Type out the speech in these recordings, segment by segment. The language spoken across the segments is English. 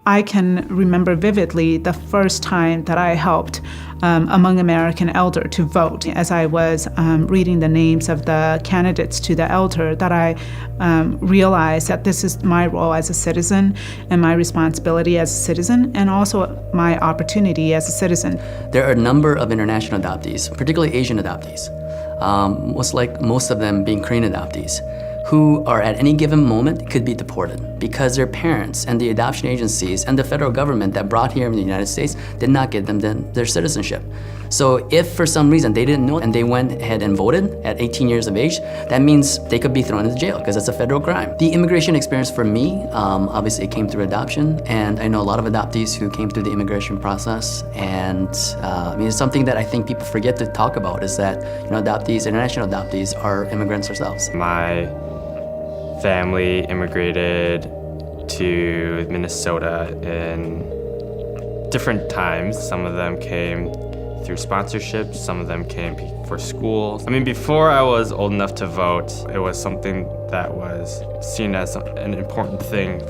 I can remember vividly the first time that I helped among American elder to vote. As I was reading the names of the candidates to the elder, that I realized that this is my role as a citizen and my responsibility as a citizen, and also my opportunity as a citizen. There are a number of international adoptees, particularly Asian adoptees, most of them being Korean adoptees, who are at any given moment could be deported because their parents and the adoption agencies and the federal government that brought here in the United States did not give them their citizenship. So if for some reason they didn't know and they went ahead and voted at 18 years of age, that means they could be thrown into jail because it's a federal crime. The immigration experience for me, obviously it came through adoption, and I know a lot of adoptees who came through the immigration process, and it's something that I think people forget to talk about is that adoptees, international adoptees, are immigrants ourselves. My family immigrated to Minnesota in different times. Some of them came through sponsorships, some of them came for school. Before I was old enough to vote, it was something that was seen as an important thing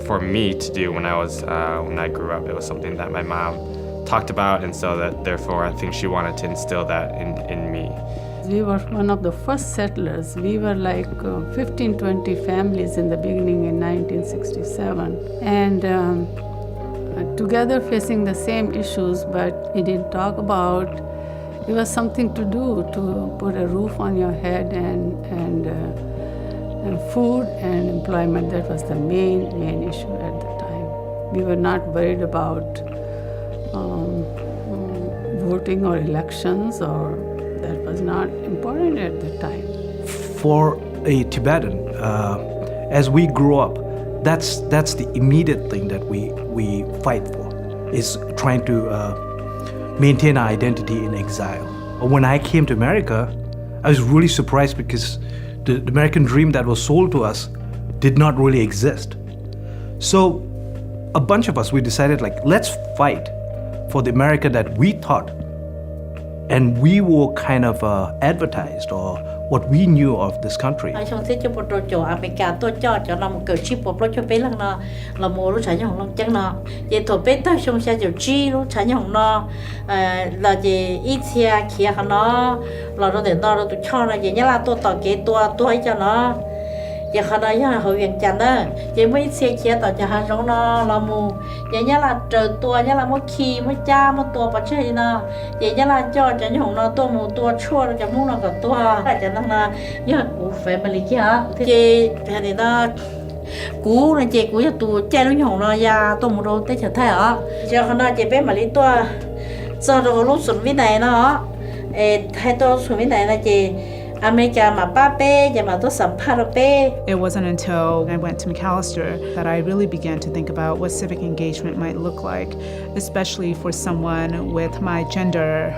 for me to do when I grew up. It was something that my mom talked about, and so that therefore I think she wanted to instill that in me. We were one of the first settlers. We were like 15, 20 families in the beginning in 1967. And together facing the same issues, but we didn't talk about. It was something to do, to put a roof on your head and food and employment. That was the main issue at the time. We were not worried about voting or elections, or that was not important at the time. For a Tibetan, as we grow up, that's the immediate thing that we fight for, is trying to maintain our identity in exile. When I came to America, I was really surprised because the American dream that was sold to us did not really exist. So a bunch of us, we decided, let's fight for the America that we thought and we were kind of advertised, or what we knew of this country. giờ khả năng là hậu viện chắn đó, giờ mới xe chia tàu cho hàng rong nó là mù, giờ nhá là trời tua nhá là mới khi mới cha mới tua bắt chơi nó, giờ nhá là cho những nó tua mù tua chua rồi cho muốn nó cả tua, là cho nên là giờ cú phải mà lý kia, thì thì nó cú là chị cú giờ tua chơi nó nhồng nó ya tua mù đâu tới chợ thay à, giờ khả năng chị bé mà lý tua, sau đó lúc xuống với này nó, thay tôi xuống với này là chị. It wasn't until I went to McAllister that I really began to think about what civic engagement might look like, especially for someone with my gender,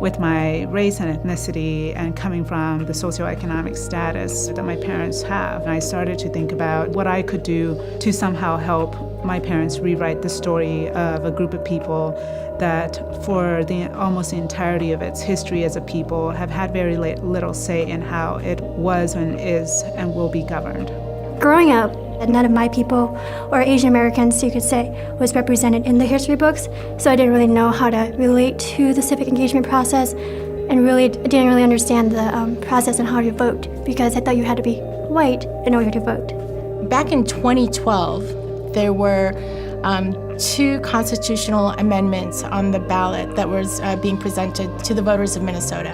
with my race and ethnicity, and coming from the socioeconomic status that my parents have. And I started to think about what I could do to somehow help my parents rewrite the story of a group of people that for almost the entirety of its history as a people have had very little say in how it was and is and will be governed. Growing up, none of my people, or Asian Americans you could say, was represented in the history books, so I didn't really know how to relate to the civic engagement process, and didn't really understand the process and how to vote, because I thought you had to be white in order to vote. Back in 2012, there were 2 constitutional amendments on the ballot that was being presented to the voters of Minnesota.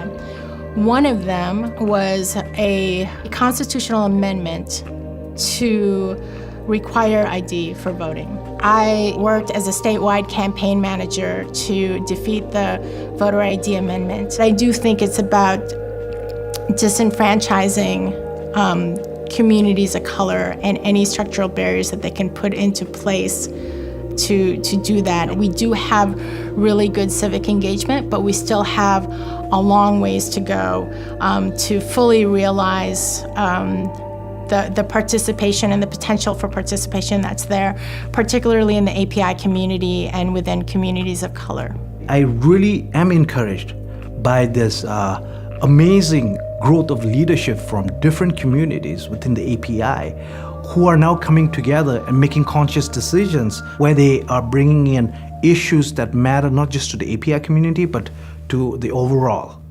One of them was a constitutional amendment to require ID for voting. I worked as a statewide campaign manager to defeat the voter ID amendment. I do think it's about disenfranchising communities of color and any structural barriers that they can put into place to do that. We do have really good civic engagement, but we still have a long ways to go to fully realize the participation and the potential for participation that's there, particularly in the API community and within communities of color. I really am encouraged by this amazing growth of leadership from different communities within the API, who are now coming together and making conscious decisions where they are bringing in issues that matter not just to the API community but to the overall.